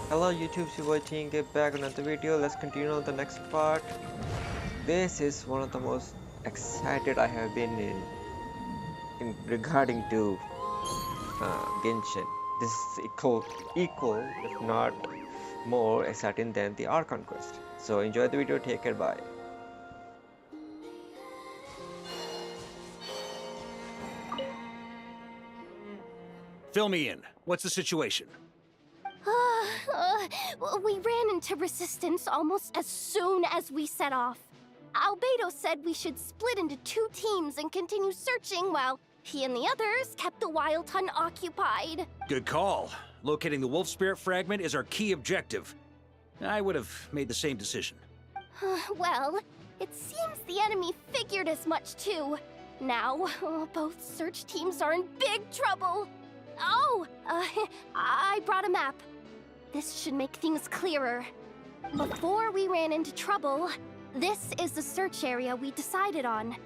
Hello YouTube, you're watching get back on another video. Let's continue on the next part. This is one of the most excited I have been in regarding to Genshin. This is equal, if not more exciting than the Archon quest. So enjoy the video, take care, bye. Fill me in. What's the situation? We ran into resistance almost as soon as we set off. Albedo said we should split into two teams and continue searching while he and the others kept the Wild Hunt occupied. Good call. Locating the Wolf Spirit fragment is our key objective. I would have made the same decision. Well, it seems the enemy figured as much too. Now, both search teams are in big trouble. Oh, I brought a map. This should make things clearer. Before we ran into trouble, this is the search area we decided on.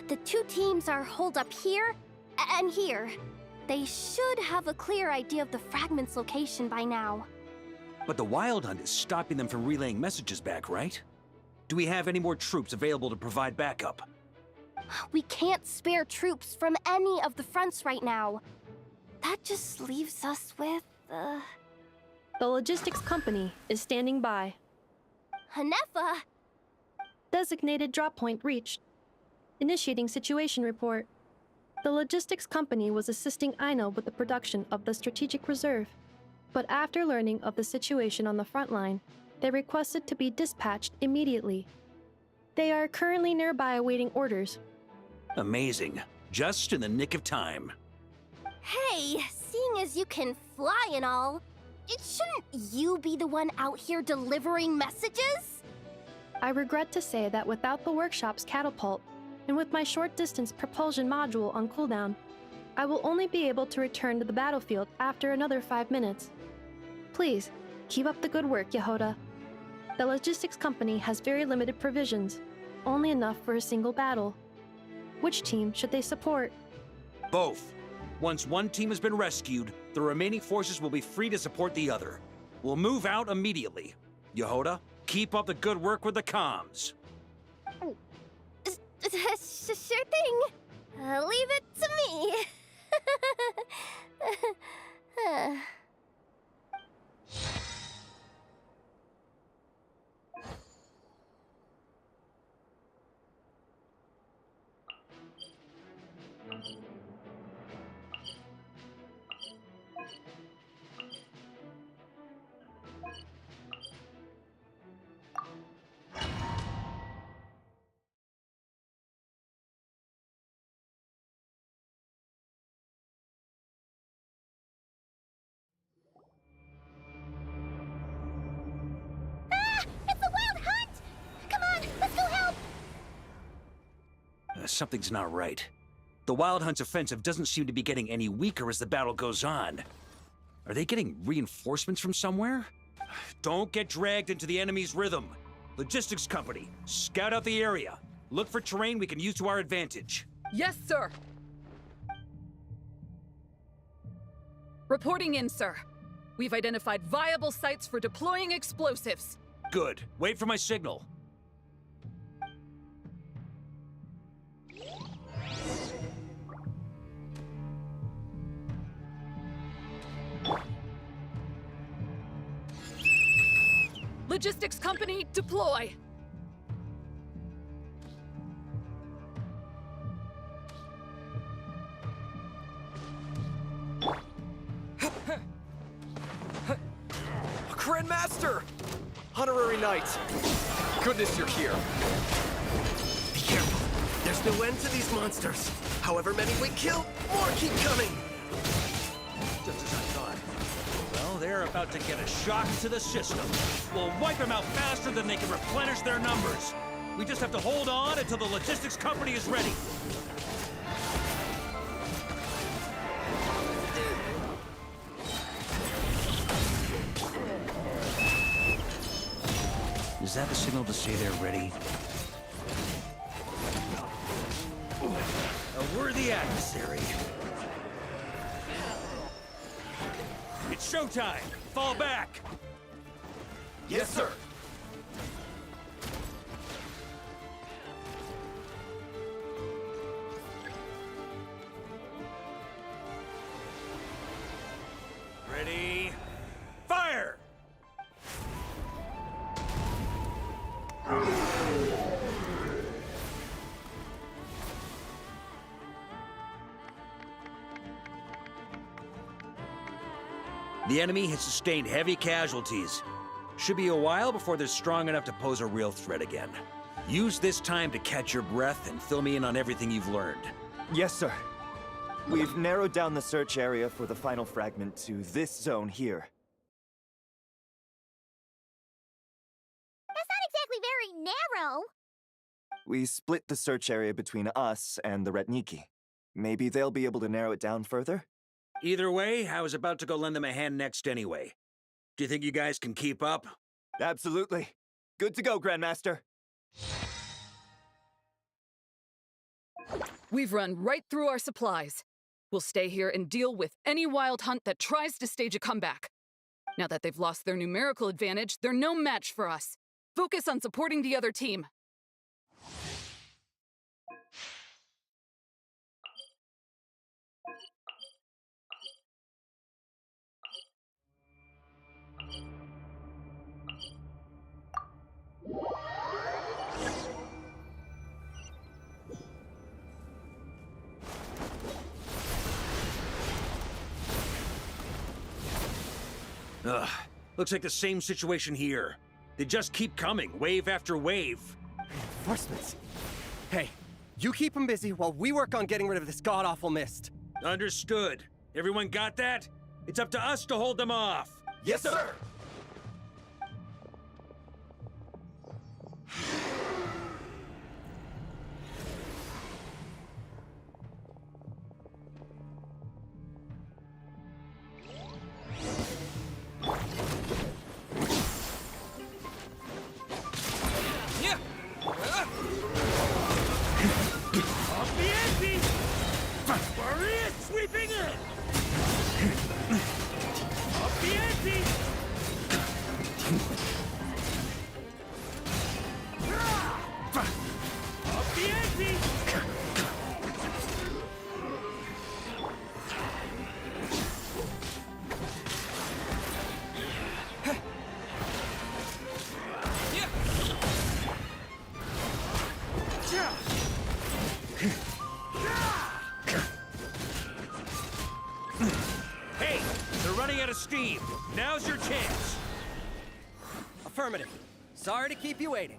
The two teams are holed up here and here. They should have a clear idea of the fragment's location by now. But the Wild Hunt is stopping them from relaying messages back, right? Do we have any more troops available to provide backup? We can't spare troops from any of the fronts right now. That just leaves us with, The logistics company is standing by. Hanefa! Designated drop point reached. Initiating situation report. The logistics company was assisting Aino with the production of the strategic reserve, but after learning of the situation on the front line, they requested to be dispatched immediately. They are currently nearby awaiting orders. Amazing. Just in the nick of time. Hey, seeing as you can fly and all, shouldn't you be the one out here delivering messages? I regret to say that without the workshop's catapult, and with my short-distance propulsion module on cooldown, I will only be able to return to the battlefield after another 5 minutes. Please, keep up the good work, Yehoda. The logistics company has very limited provisions, only enough for a single battle. Which team should they support? Both. Once one team has been rescued, the remaining forces will be free to support the other. We'll move out immediately. Yehoda, keep up the good work with the comms. Sure thing. Leave it to me. It's a wild hunt! Come on, let's go help! Something's not right. The Wild Hunt's offensive doesn't seem to be getting any weaker as the battle goes on. Are they getting reinforcements from somewhere? Don't get dragged into the enemy's rhythm. Logistics company, scout out the area. Look for terrain we can use to our advantage. Yes, sir. Reporting in, sir. We've identified viable sites for deploying explosives. Good. Wait for my signal. Logistics company, deploy. Grandmaster! Honorary Knight! Goodness you're here. Be careful. There's no end to these monsters. However many we kill, more keep coming! Just as I thought. Well, they're about to get a shock to the system. We'll wipe them out faster than they can replenish their numbers. We just have to hold on until the logistics company is ready. Is that the signal to say they're ready? A worthy adversary. It's showtime! Fall back! Yes, sir. Ready? Fire! The enemy has sustained heavy casualties. Should be a while before they're strong enough to pose a real threat again. Use this time to catch your breath and fill me in on everything you've learned. Yes, sir. We've narrowed down the search area for the final fragment to this zone here. That's not exactly very narrow. We split the search area between us and the Retniki. Maybe they'll be able to narrow it down further? Either way, I was about to go lend them a hand next anyway. Do you think you guys can keep up? Absolutely. Good to go, Grandmaster. We've run right through our supplies. We'll stay here and deal with any wild hunt that tries to stage a comeback. Now that they've lost their numerical advantage, they're no match for us. Focus on supporting the other team. Ugh, looks like the same situation here. They just keep coming, wave after wave. Reinforcements. Hey, you keep them busy while we work on getting rid of this god-awful mist. Understood. Everyone got that? It's up to us to hold them off. Yes, sir! Yeah. Off the ante! Warrior sweeping in! Off the ante! Off the ante! Hey, they're running out of steam. Now's your chance. Affirmative. Sorry to keep you waiting.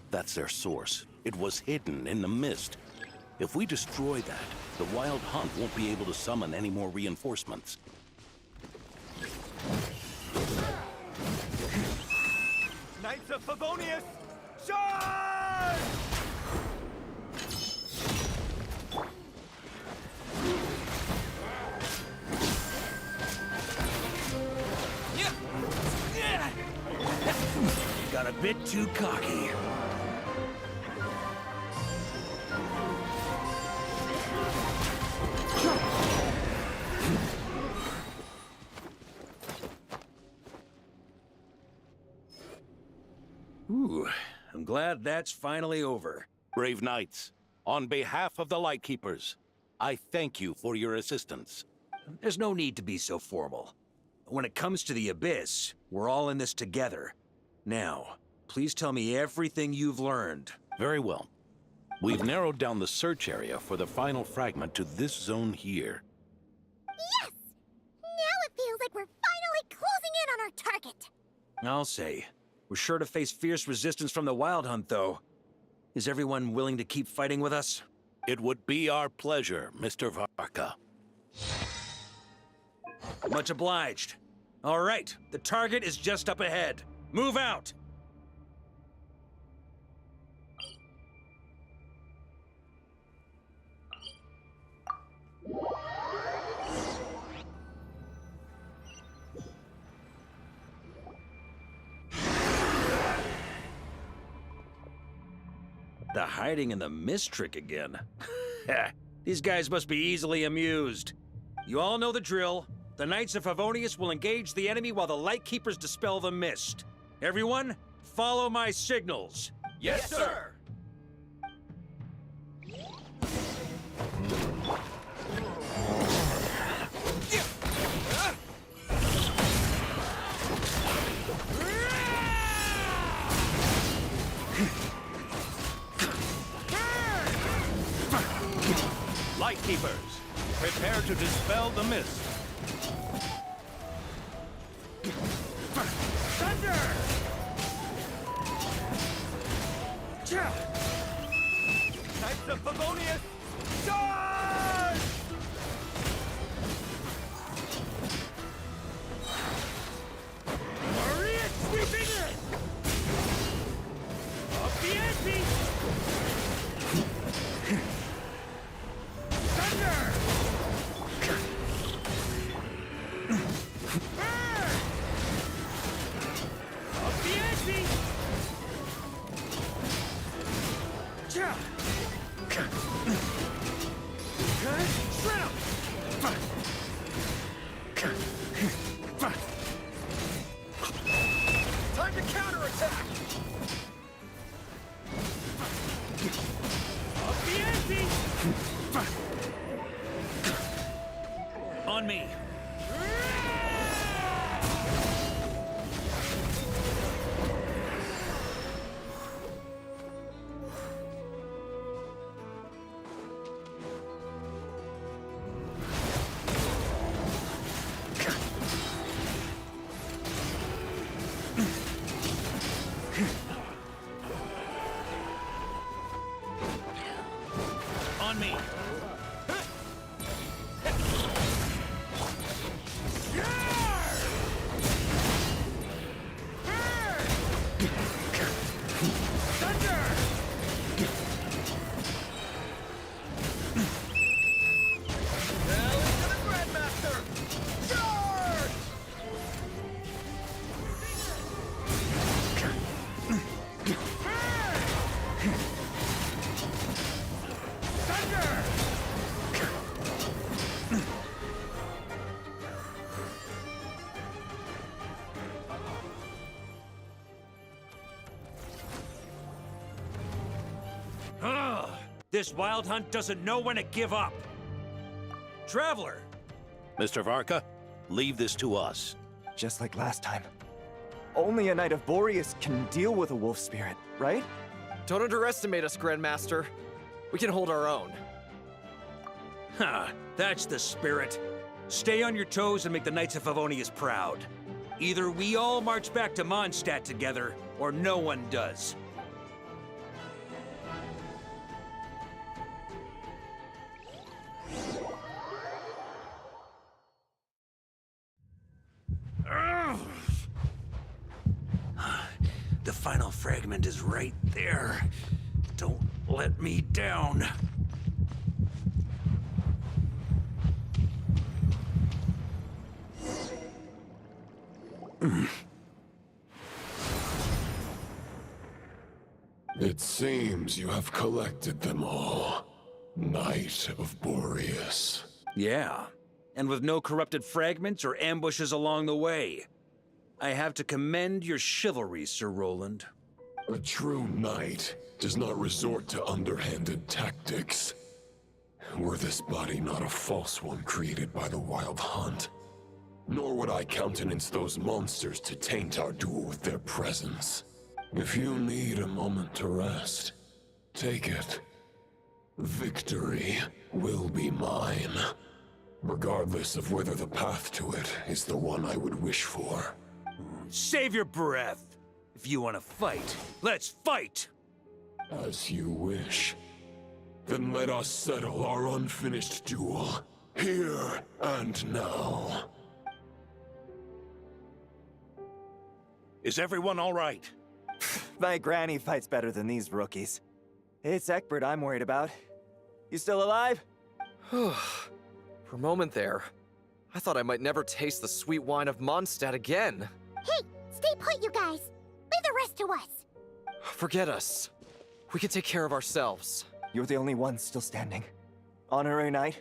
That's their source. It was hidden in the mist. If we destroy that, the Wild Hunt won't be able to summon any more reinforcements. Knights of Favonius, charge! Got a bit too cocky. Ooh, I'm glad that's finally over. Brave Knights, on behalf of the Lightkeepers, I thank you for your assistance. There's no need to be so formal. When it comes to the Abyss, we're all in this together. Now, please tell me everything you've learned. Very well. We've narrowed down the search area for the final fragment to this zone here. Yes! Now it feels like we're finally closing in on our target. I'll say. We're sure to face fierce resistance from the Wild Hunt, though. Is everyone willing to keep fighting with us? It would be our pleasure, Mr. Varka. Much obliged. All right, the target is just up ahead. Move out! The hiding in the mist trick again. These guys must be easily amused. You all know the drill. The Knights of Favonius will engage the enemy while the Lightkeepers dispel the mist. Everyone, follow my signals. Yes, sir! Lightkeepers, prepare to dispel the mist. Thunder! Knights of Favonius, charge! Maria sweeping in! Up the ante! Thunder! Burn! Up the ante! Cha! Shrimp! Time to counterattack! Up the ante! On me. On me. This wild hunt doesn't know when to give up. Traveler! Mr. Varka, leave this to us. Just like last time. Only a Knight of Boreas can deal with a wolf spirit, right? Don't underestimate us, Grandmaster. We can hold our own. Ha! That's the spirit. Stay on your toes and make the Knights of Favonius proud. Either we all march back to Mondstadt together, or no one does. The final fragment is right there. Don't let me down. It seems you have collected them all, Knight of Boreas. Yeah, and with no corrupted fragments or ambushes along the way. I have to commend your chivalry, Sir Roland. A true knight does not resort to underhanded tactics. Were this body not a false one created by the Wild Hunt, nor would I countenance those monsters to taint our duel with their presence. If you need a moment to rest, take it. Victory will be mine, regardless of whether the path to it is the one I would wish for. Save your breath. If you want to fight, let's fight! As you wish. Then let us settle our unfinished duel, here and now. Is everyone all right? My granny fights better than these rookies. It's Egbert I'm worried about. You still alive? For a moment there, I thought I might never taste the sweet wine of Mondstadt again. Hey, stay put, you guys. Leave the rest to us. Forget us. We can take care of ourselves. You're the only one still standing. Honorary Knight,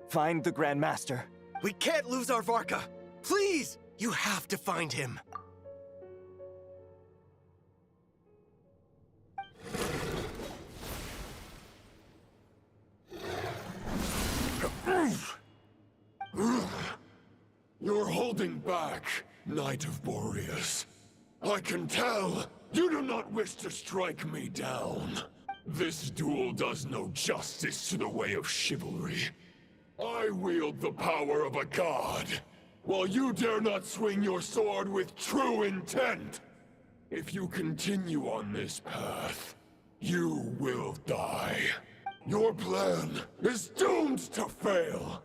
find the Grand Master. We can't lose our Varka! Please! You have to find him! You're holding back, Knight of Boreas. I can tell you do not wish to strike me down. This duel does no justice to the way of chivalry. I wield the power of a god, while you dare not swing your sword with true intent. If you continue on this path, you will die. Your plan is doomed to fail.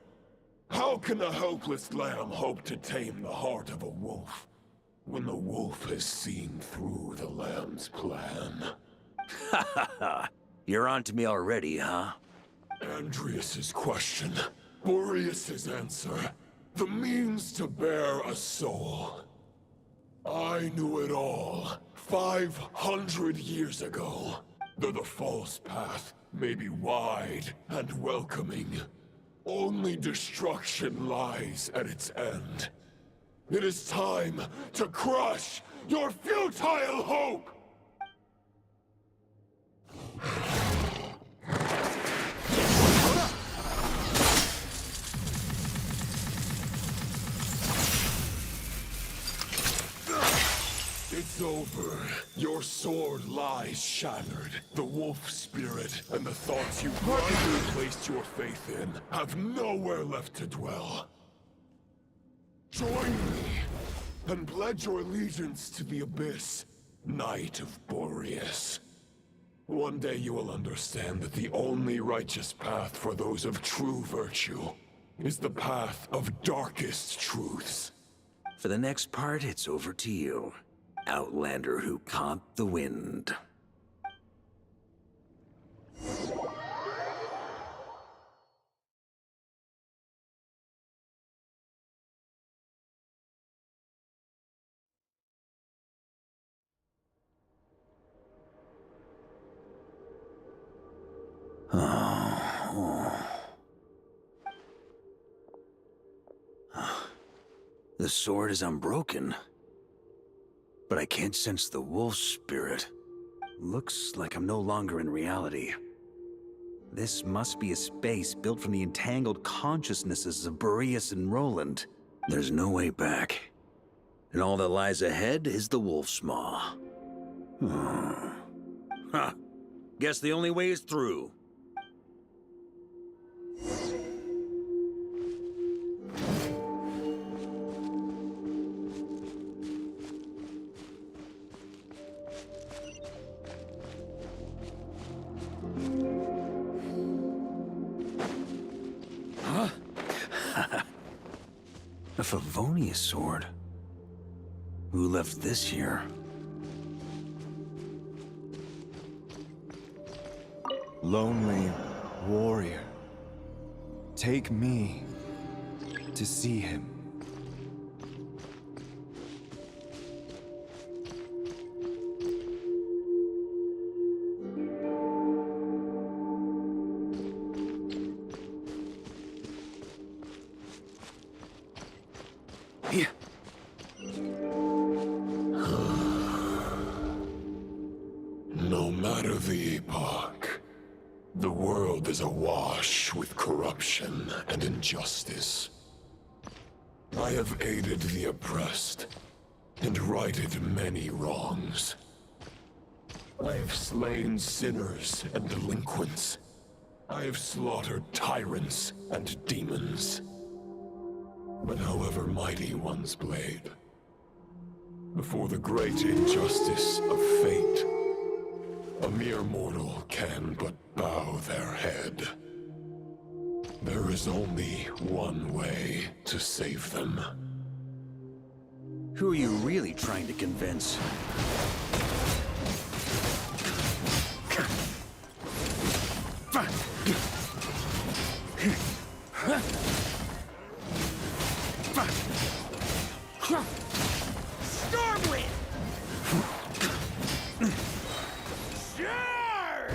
How can a helpless lamb hope to tame the heart of a wolf, when the wolf has seen through the lamb's plan? Ha ha ha! You're on to me already, huh? Andreas's question, Boreas's answer, the means to bear a soul. I knew it all 500 years ago. Though the false path may be wide and welcoming, only destruction lies at its end. It is time to crush your futile hope! It's over. Your sword lies shattered. The wolf spirit and the thoughts you blindly placed your faith in have nowhere left to dwell. Join me and pledge your allegiance to the abyss, Knight of Boreas. One day you will understand that the only righteous path for those of true virtue is the path of darkest truths. For the next part, it's over to you, Outlander who caught the wind. The sword is unbroken, but I can't sense the wolf spirit. Looks like I'm no longer in reality. This must be a space built from the entangled consciousnesses of Boreas and Roland. There's no way back. And all that lies ahead is the wolf's maw. Huh. Guess the only way is through. A Favonius sword? Who left this here? Lonely warrior, take me to see him. Yeah. No matter the epoch, the world is awash with corruption and injustice. I have aided the oppressed and righted many wrongs. I have slain sinners and delinquents. I have slaughtered tyrants and demons. But however mighty one's blade, before the great injustice of fate, a mere mortal can but bow their head. There is only one way to save them. Who are you really trying to convince? Stormwind! Sure!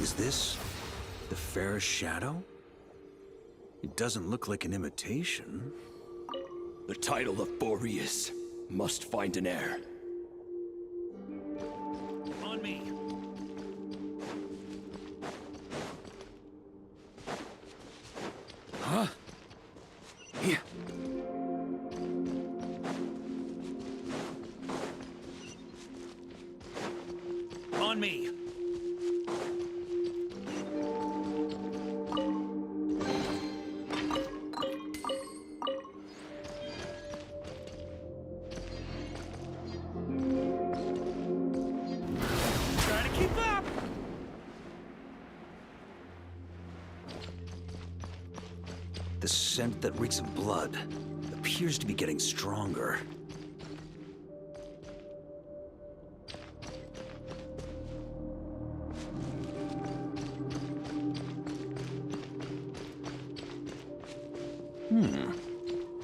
Is this the fairest shadow? It doesn't look like an imitation. The title of Boreas must find an heir. On me. Huh? Yeah. On me. Trying to keep up. The scent that reeks of blood appears to be getting stronger.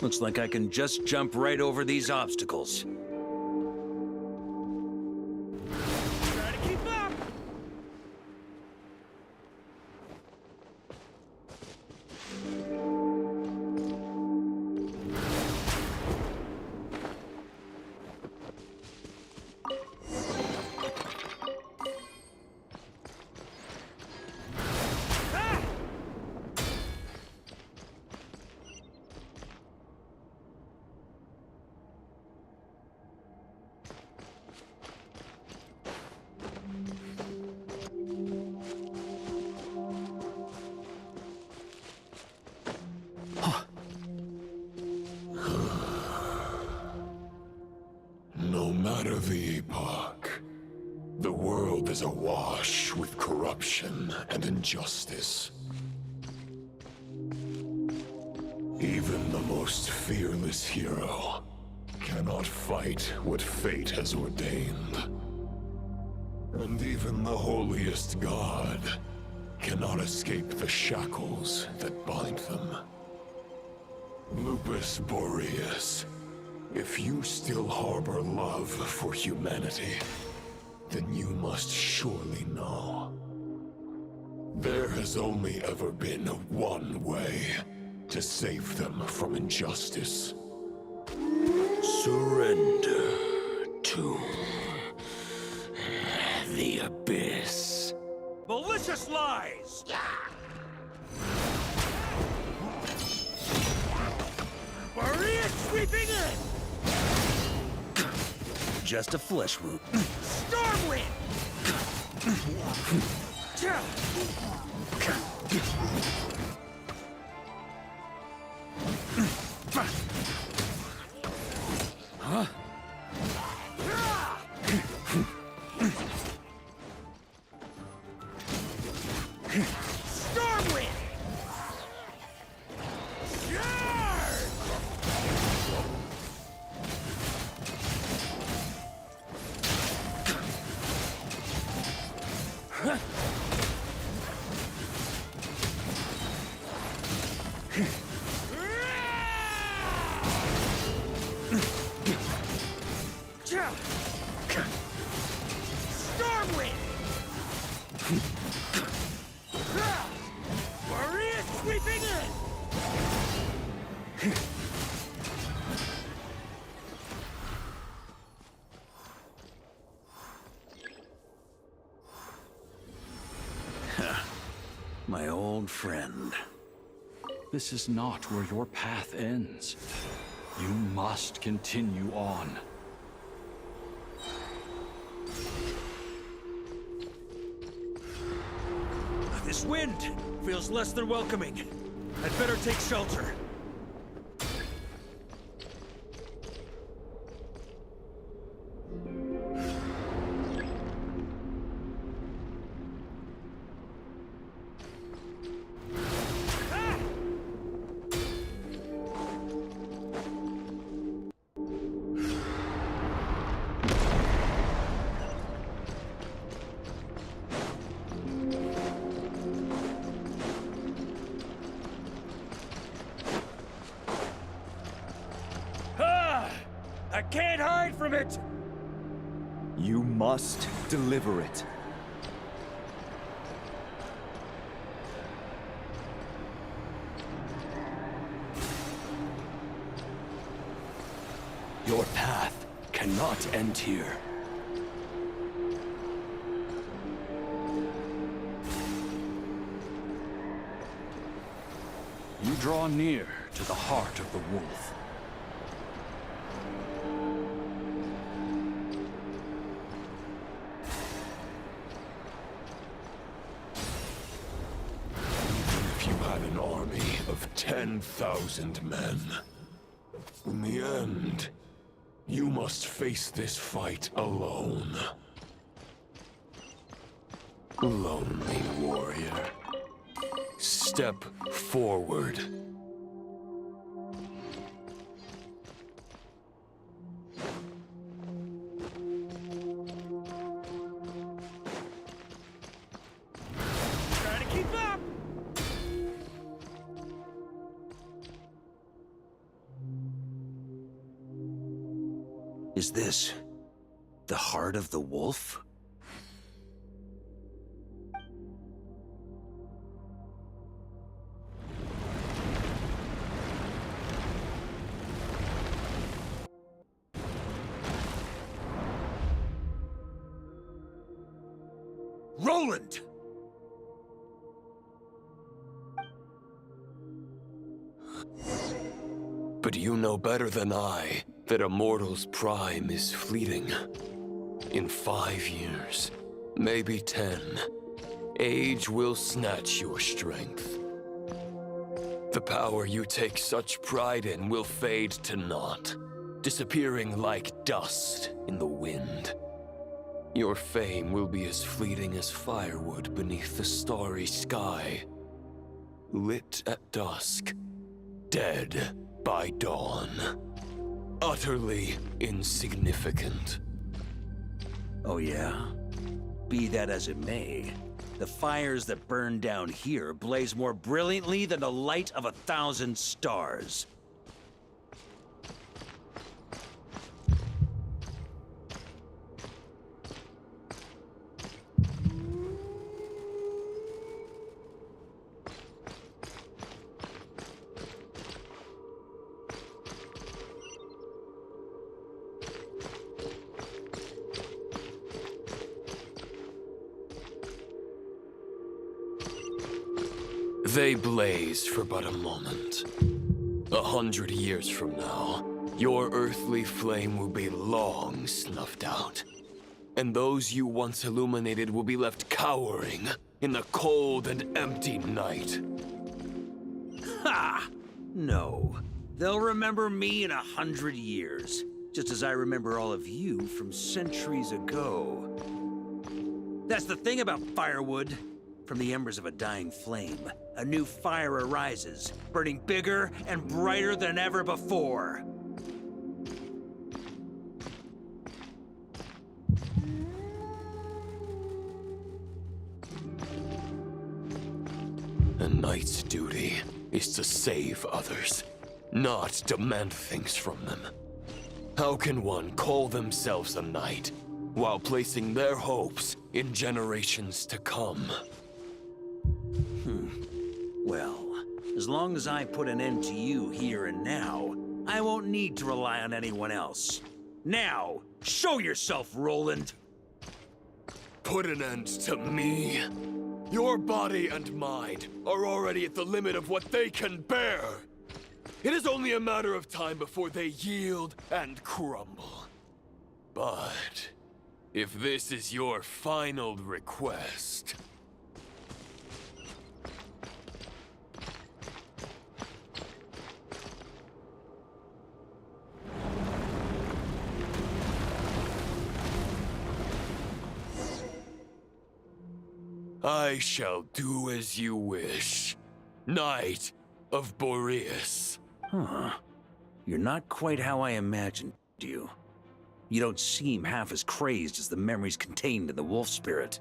Looks like I can just jump right over these obstacles. Try to keep up! No matter the epoch, the world is awash with corruption and injustice. Even the most fearless hero cannot fight what fate has ordained. And even the holiest god cannot escape the shackles that bind them. Lupus Boreas, if you still harbor love for humanity, then you must surely know. There has only ever been one way to save them from injustice. Surrender to the abyss. Malicious lies! Maria sweeping in! Just a flesh wound. Stormwind! Huh? Stormwind! Stormwind! Maria sweeping in! My old friend. This is not where your path ends. You must continue on. This wind feels less than welcoming. I'd better take shelter. I can't hide from it! You must deliver it. Your path cannot end here. You draw near to the heart of the wolf. If you had an army of 10,000 men, in the end, you must face this fight alone. Lonely warrior. Step forward. Try to keep up! Is this the heart of the wolf? Roland! But you know better than I that a mortal's prime is fleeting. In 5 years, maybe 10, age will snatch your strength. The power you take such pride in will fade to naught, disappearing like dust in the wind. Your fame will be as fleeting as firewood beneath the starry sky, lit at dusk, dead by dawn. Utterly insignificant. Oh yeah? Be that as it may, the fires that burn down here blaze more brilliantly than the light of 1,000 stars. They blaze for but a moment. 100 years from now, your earthly flame will be long snuffed out. And those you once illuminated will be left cowering in the cold and empty night. Ha! No. They'll remember me in 100 years, just as I remember all of you from centuries ago. That's the thing about firewood. From the embers of a dying flame, a new fire arises, burning bigger and brighter than ever before. A knight's duty is to save others, not demand things from them. How can one call themselves a knight while placing their hopes in generations to come? Well, as long as I put an end to you here and now, I won't need to rely on anyone else. Now, show yourself, Roland! Put an end to me? Your body and mind are already at the limit of what they can bear. It is only a matter of time before they yield and crumble. But if this is your final request... I shall do as you wish, Knight of Boreas. Huh. You're not quite how I imagined you. You don't seem half as crazed as the memories contained in the wolf spirit.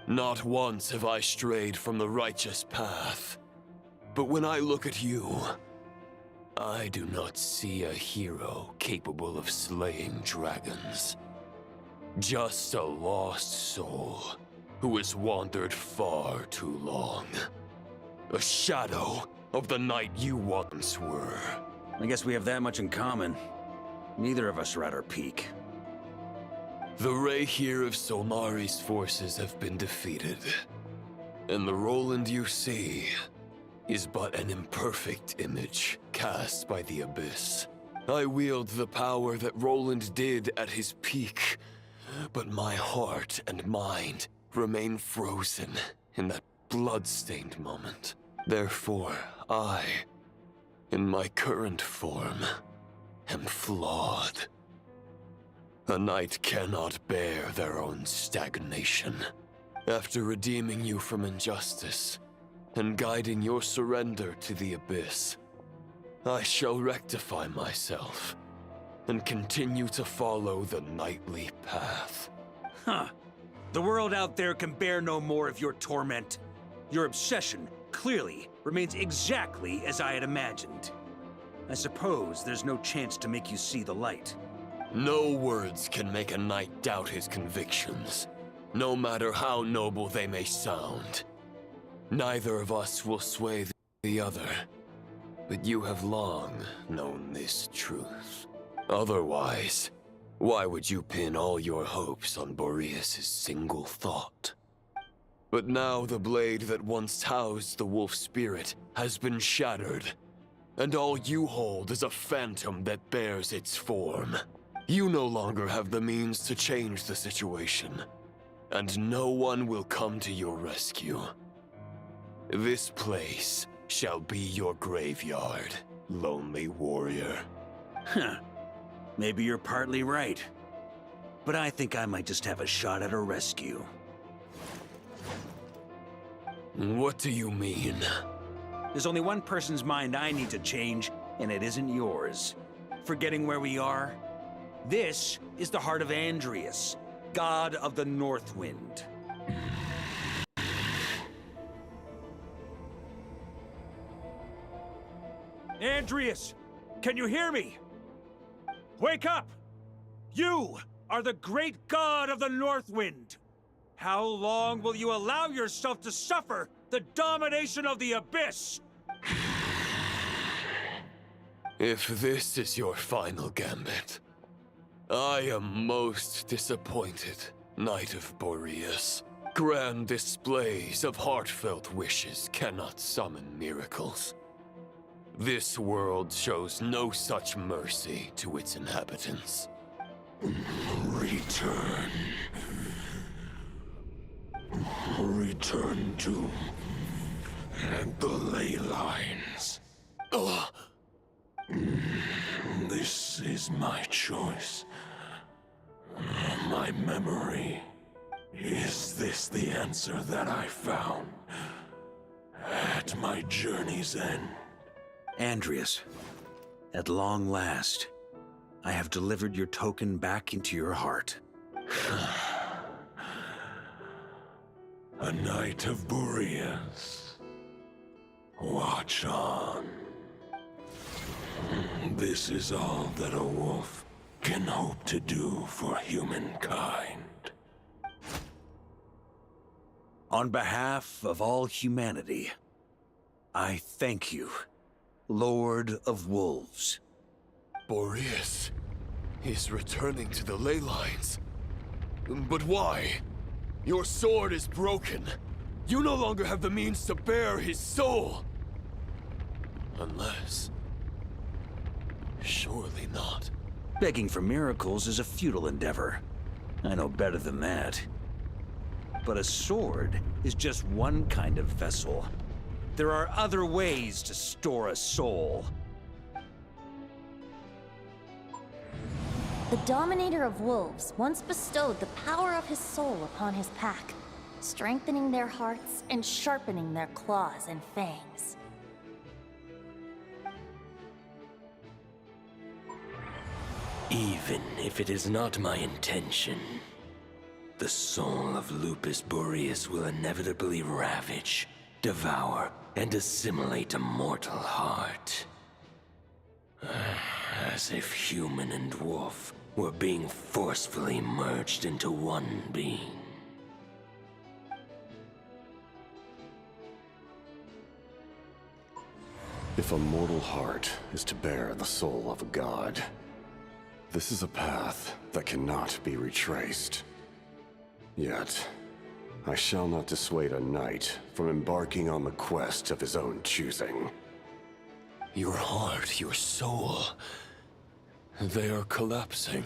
Not once have I strayed from the righteous path. But when I look at you, I do not see a hero capable of slaying dragons. Just a lost soul who has wandered far too long. A shadow of the knight you once were. I guess we have that much in common. Neither of us are at our peak. The Rayhir of Solmari's forces have been defeated. And the Roland you see is but an imperfect image cast by the Abyss. I wield the power that Roland did at his peak, but my heart and mind remain frozen in that blood-stained moment. Therefore, I, in my current form, am flawed. A knight cannot bear their own stagnation. After redeeming you from injustice and guiding your surrender to the Abyss, I shall rectify myself and continue to follow the knightly path. Huh. The world out there can bear no more of your torment. Your obsession, clearly, remains exactly as I had imagined. I suppose there's no chance to make you see the light. No words can make a knight doubt his convictions, no matter how noble they may sound. Neither of us will sway the other, but you have long known this truth. Otherwise, why would you pin all your hopes on Boreas' single thought? But now the blade that once housed the wolf spirit has been shattered, and all you hold is a phantom that bears its form. You no longer have the means to change the situation, and no one will come to your rescue. This place shall be your graveyard, lonely warrior. Huh. Maybe you're partly right. But I think I might just have a shot at a rescue. What do you mean? There's only one person's mind I need to change, and it isn't yours. Forgetting where we are? This is the heart of Andrias, god of the North Wind. Andrias, can you hear me? Wake up! You are the great god of the North Wind. How long will you allow yourself to suffer the domination of the Abyss? If this is your final gambit, I am most disappointed, Knight of Boreas. Grand displays of heartfelt wishes cannot summon miracles. This world shows no such mercy to its inhabitants. Return. Return to the ley lines. This is my choice. My memory. Is this the answer that I found at my journey's end? Andrias, at long last, I have delivered your token back into your heart. A knight of Boreas. Watch on. This is all that a wolf can hope to do for humankind. On behalf of all humanity, I thank you, Lord of Wolves. Boreas is returning to the ley lines. But why? Your sword is broken. You no longer have the means to bear his soul. Unless... surely not. Begging for miracles is a futile endeavor. I know better than that. But a sword is just one kind of vessel. There are other ways to store a soul. The Dominator of Wolves once bestowed the power of his soul upon his pack, strengthening their hearts and sharpening their claws and fangs. Even if it is not my intention, the soul of Lupus Boreas will inevitably ravage, devour, and assimilate a mortal heart. As if human and wolf were being forcefully merged into one being. If a mortal heart is to bear the soul of a god, This is a path that cannot be retraced. Yet, I shall not dissuade a knight from embarking on the quest of his own choosing. Your heart, your soul, they are collapsing.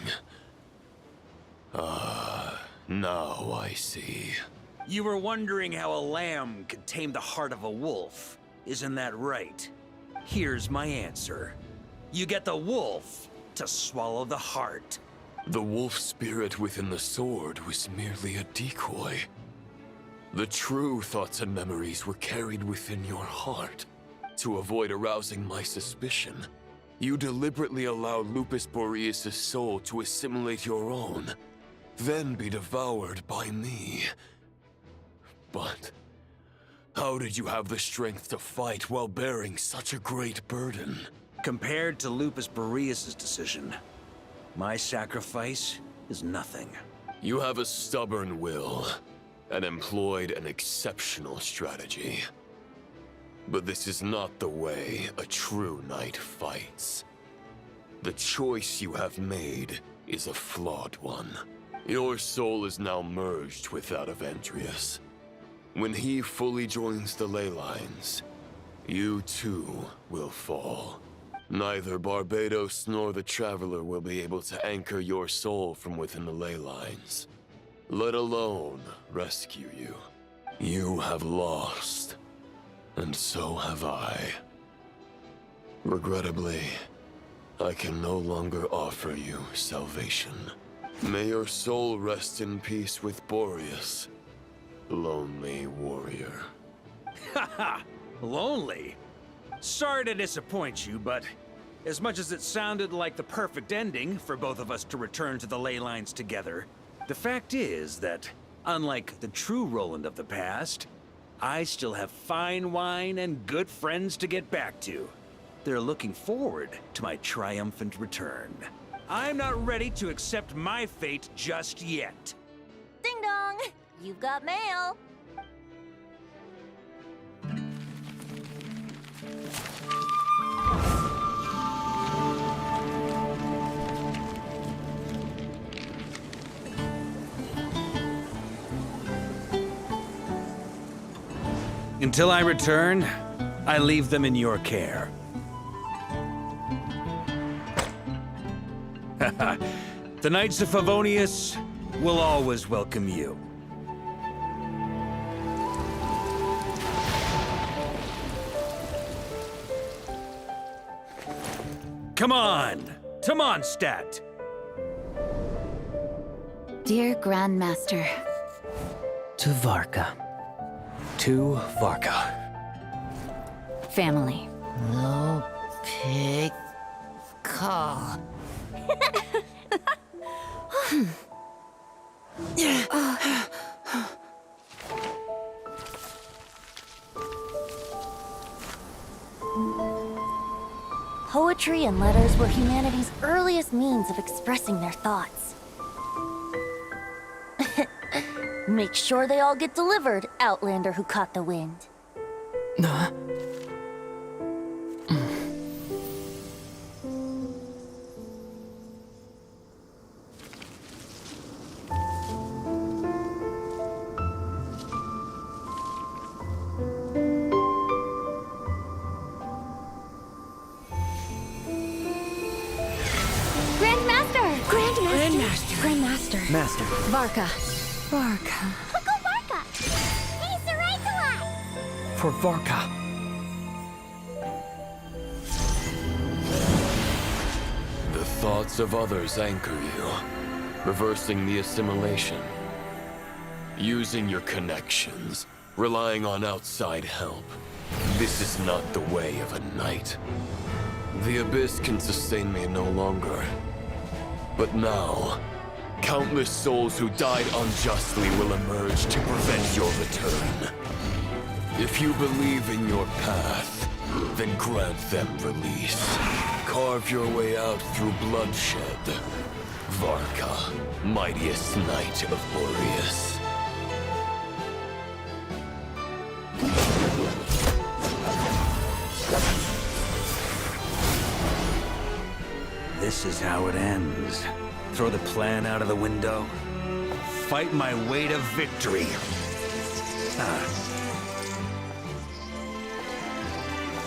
Now I see. You were wondering how a lamb could tame the heart of a wolf. Isn't that right? Here's my answer. You get the wolf to swallow the heart. The wolf spirit within the sword was merely a decoy. The true thoughts and memories were carried within your heart. To avoid arousing my suspicion, you deliberately allowed Lupus Boreas' soul to assimilate your own, then be devoured by me. But how did you have the strength to fight while bearing such a great burden? Compared to Lupus Boreas' decision, my sacrifice is nothing. You have a stubborn will, and employed an exceptional strategy. But this is not the way a true knight fights. The choice you have made is a flawed one. Your soul is now merged with that of Andreas. When he fully joins the ley lines, you too will fall. Neither Barbados nor the Traveler will be able to anchor your soul from within the ley lines, let alone rescue you. You have lost, and so have I. Regrettably, I can no longer offer you salvation. May your soul rest in peace with Boreas, lonely warrior. Haha! Lonely? Sorry to disappoint you, but as much as it sounded like the perfect ending for both of us to return to the ley lines together, the fact is that, unlike the true Roland of the past, I still have fine wine and good friends to get back to. They're looking forward to my triumphant return. I'm not ready to accept my fate just yet. Ding dong! You've got mail! Until I return, I leave them in your care. The Knights of Favonius will always welcome you. Come on! To Mondstadt! Dear Grandmaster. To Varka. To Varka. Family. No pig call. Poetry and letters were humanity's earliest means of expressing their thoughts. Make sure they all get delivered, Outlander who caught the wind. Grandmaster. Master. Varka. Uncle Varka! He's the right one! For Varka. The thoughts of others anchor you, reversing the assimilation. Using your connections, relying on outside help. This is not the way of a knight. The Abyss can sustain me no longer. But now, countless souls who died unjustly will emerge to prevent your return. If you believe in your path, then grant them release. Carve your way out through bloodshed. Varka, mightiest knight of Boreas. This This is how it ends. Throw the plan out of the window. Fight my way to victory.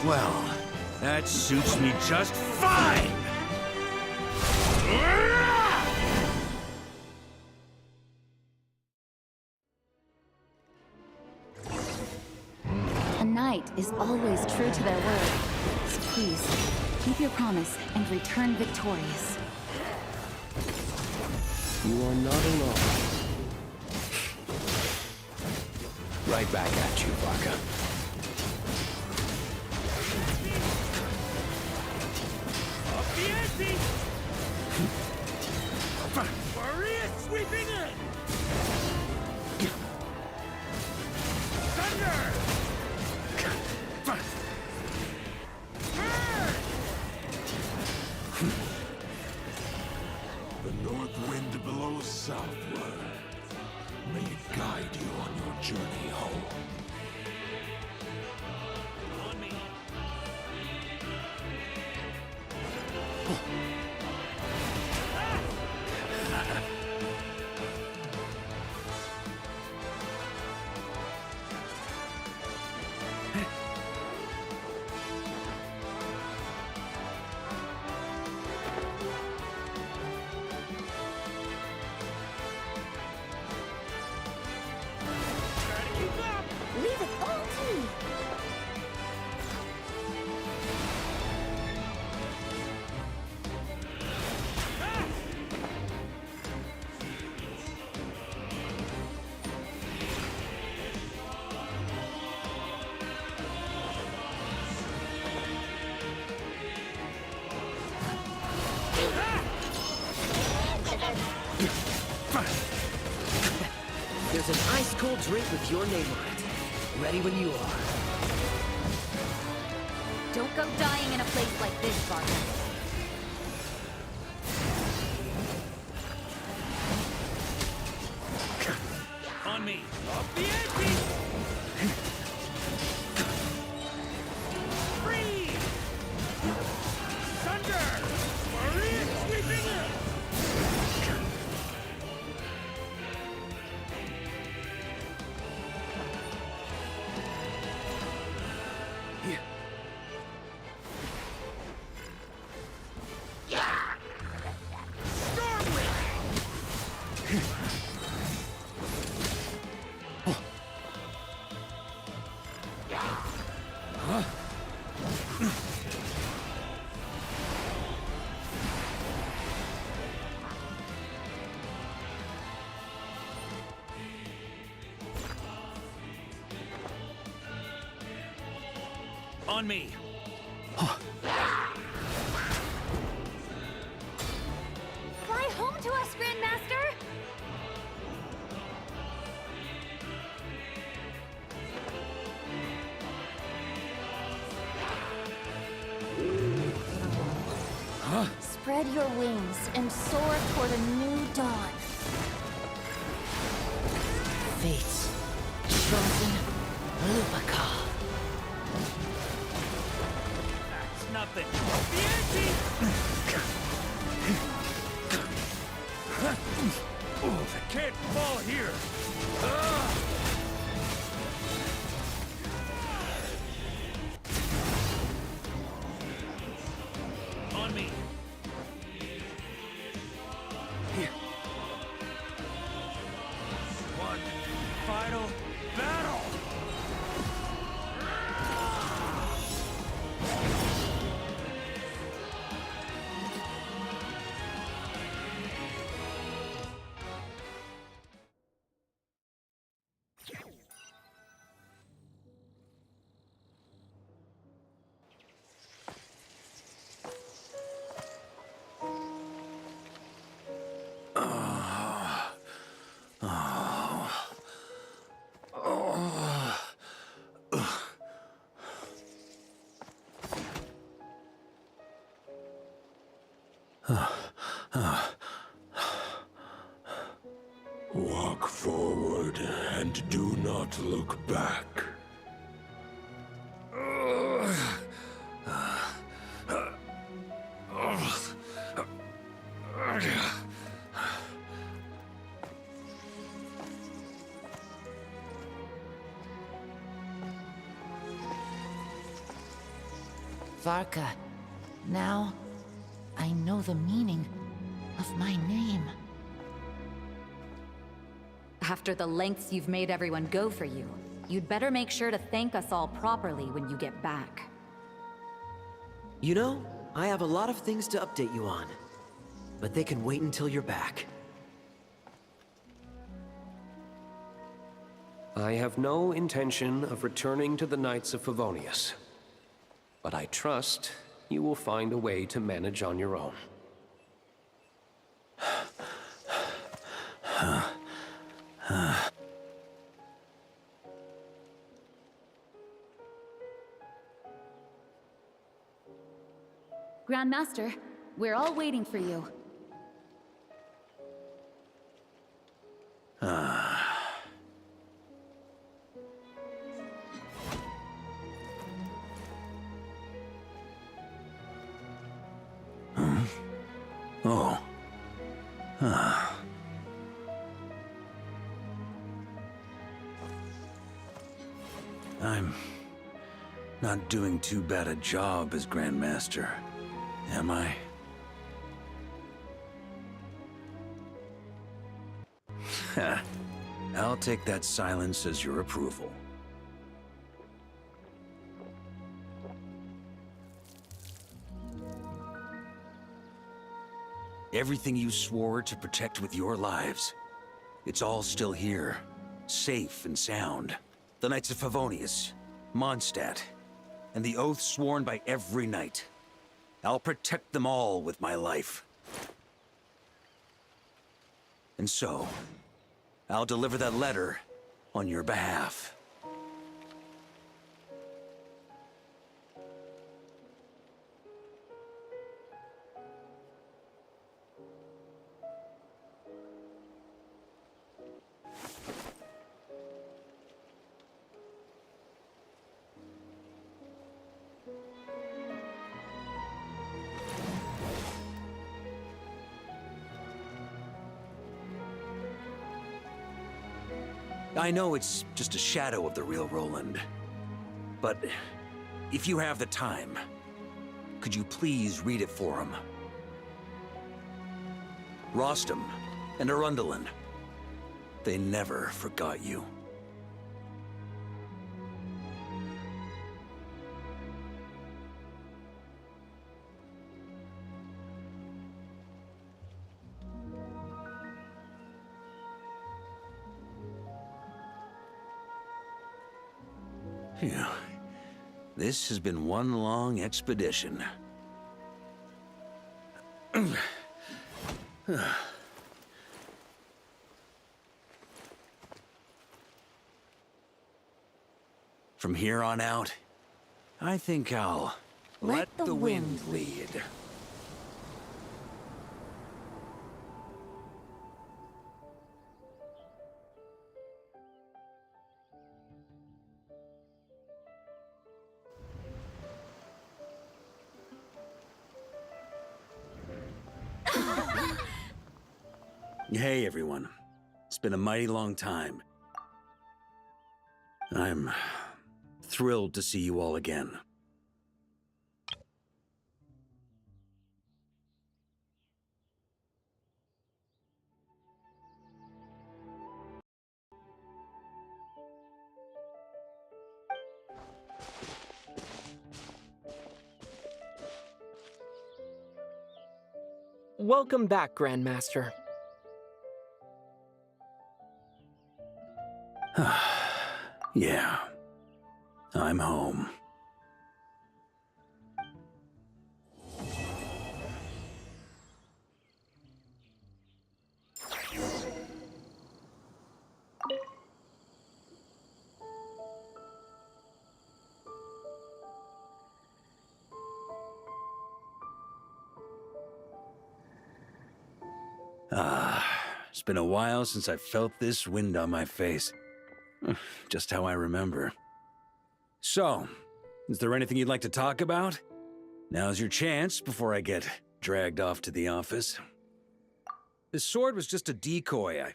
Well, that suits me just fine! A knight is always true to their word. So please, keep your promise and return victorious. You are not alone. Right back at you, Varka. Maria sweeping in! Thunder! The north wind blows southward. May it guide you on your journey home. Leave it all to me. There's an ice-cold drink with your name on it. Ready when you are. Don't go dying in a place like this, Varka. On me! Up the ante! Freeze! Thunder! Maria sweeping in! On me! Fly home to us, Grandmaster! Spread your wings and soar toward a new dawn. Fate's chosen Lupica. That's nothing! Up the ante! I can't fall here! On me! One final battle! Walk forward and do not look back. Varka. Now, I know the meaning of my name. After the lengths you've made everyone go for you, you'd better make sure to thank us all properly when you get back. You know, I have a lot of things to update you on, but they can wait until you're back. I have no intention of returning to the Knights of Favonius, but I trust you will find a way to manage on your own. Grandmaster, we're all waiting for you. Oh. I'm not doing too bad a job as Grandmaster, am I? I'll take that silence as your approval. Everything you swore to protect with your lives, it's all still here, safe and sound. The Knights of Favonius, Mondstadt, and the oath sworn by every knight. I'll protect them all with my life. And so, I'll deliver that letter on your behalf. I know it's just a shadow of the real Roland, but if you have the time, could you please read it for him? Rostam and Arundelen, they never forgot you. Phew. This has been one long expedition. From here on out, I think I'll let the wind lead. Hey, everyone. It's been a mighty long time. I'm thrilled to see you all again. Welcome back, Grandmaster. Yeah, I'm home. It's been a while since I felt this wind on my face. Just how I remember. So, is there anything you'd like to talk about? Now's your chance before I get dragged off to the office. His sword was just a decoy. I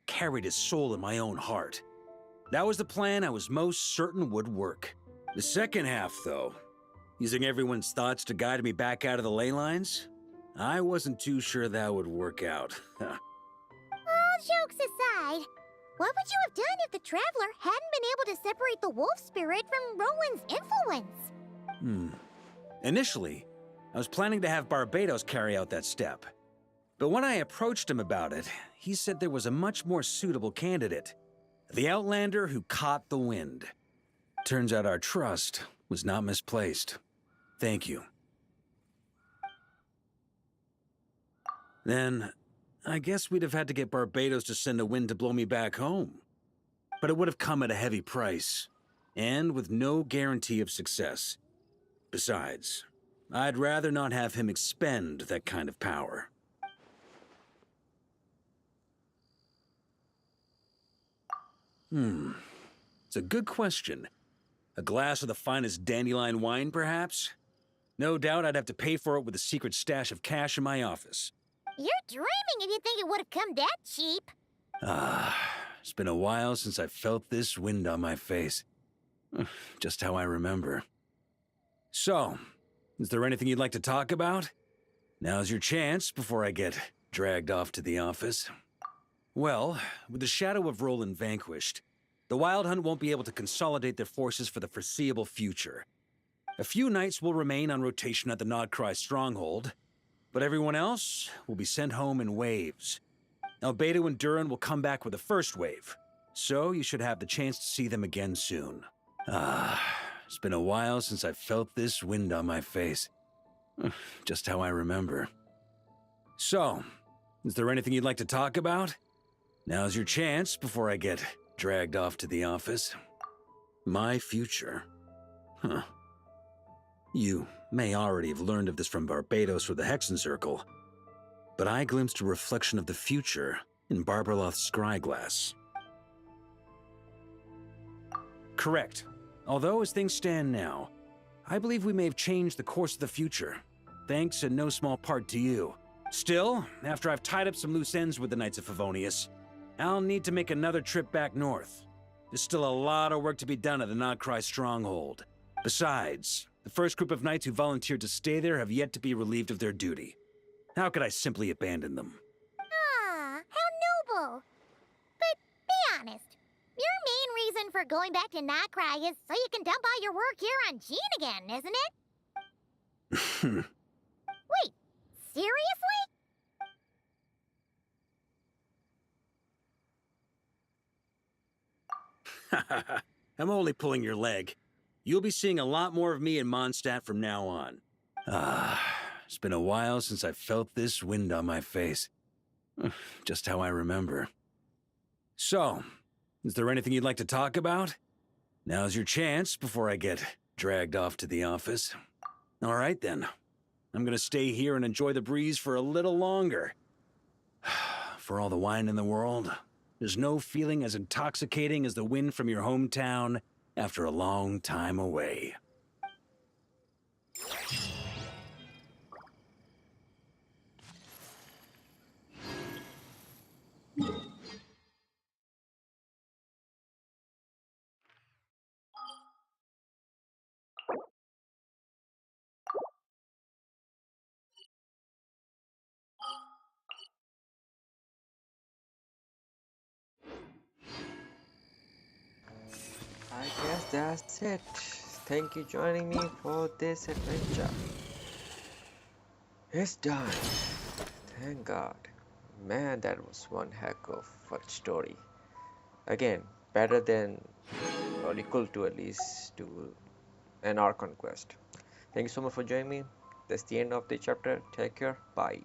carried his soul in my own heart. That was the plan I was most certain would work. The second half, though, Using everyone's thoughts to guide me back out of the ley lines? I wasn't too sure that would work out. All jokes aside, what would you have done if the Traveler hadn't been able to separate the wolf spirit from Roland's influence? Initially, I was planning to have Barbados carry out that step. But when I approached him about it, he said there was a much more suitable candidate. The Outlander who caught the wind. Turns out our trust was not misplaced. Thank you. Then, I guess we'd have had to get Barbados to send a wind to blow me back home. But it would have come at a heavy price, and with no guarantee of success. Besides, I'd rather not have him expend that kind of power. It's a good question. A glass of the finest dandelion wine, perhaps? No doubt I'd have to pay for it with a secret stash of cash in my office. You're dreaming if you think it would have come that cheap. It's been a while since I felt this wind on my face. Just how I remember. So, is there anything you'd like to talk about? Now's your chance before I get dragged off to the office. Well, with the shadow of Roland vanquished, the Wild Hunt won't be able to consolidate their forces for the foreseeable future. A few knights will remain on rotation at the Nodcry stronghold, but everyone else will be sent home in waves. Albedo and Duran will come back with the first wave, so you should have the chance to see them again soon. It's been a while since I felt this wind on my face. Just how I remember. So, is there anything you'd like to talk about? Now's your chance before I get dragged off to the office. My future. You may already have learned of this from Barbados or the Hexen Circle, but I glimpsed a reflection of the future in Barberloth's scryglass. Correct. Although as things stand now, I believe we may have changed the course of the future, thanks in no small part to you. Still, after I've tied up some loose ends with the Knights of Favonius, I'll need to make another trip back north. There's still a lot of work to be done at the Nodcry stronghold. Besides, the first group of knights who volunteered to stay there have yet to be relieved of their duty. How could I simply abandon them? How noble. But be honest, your main reason for going back to Nodcry is so you can dump all your work here on Jean again, isn't it? Wait, seriously? I'm only pulling your leg. You'll be seeing a lot more of me in Mondstadt from now on. It's been a while since I felt this wind on my face. Just how I remember. So, is there anything you'd like to talk about? Now's your chance before I get dragged off to the office. All right then. I'm gonna stay here and enjoy the breeze for a little longer. For all the wine in the world, there's no feeling as intoxicating as the wind from your hometown after a long time away. I guess that's it. Thank you joining me for this adventure. It's done. Thank God. Man, that was one heck of a story. Again, better than, or equal to at least, to an Archon quest. Thank you so much for joining me. That's the end of the chapter. Take care. Bye.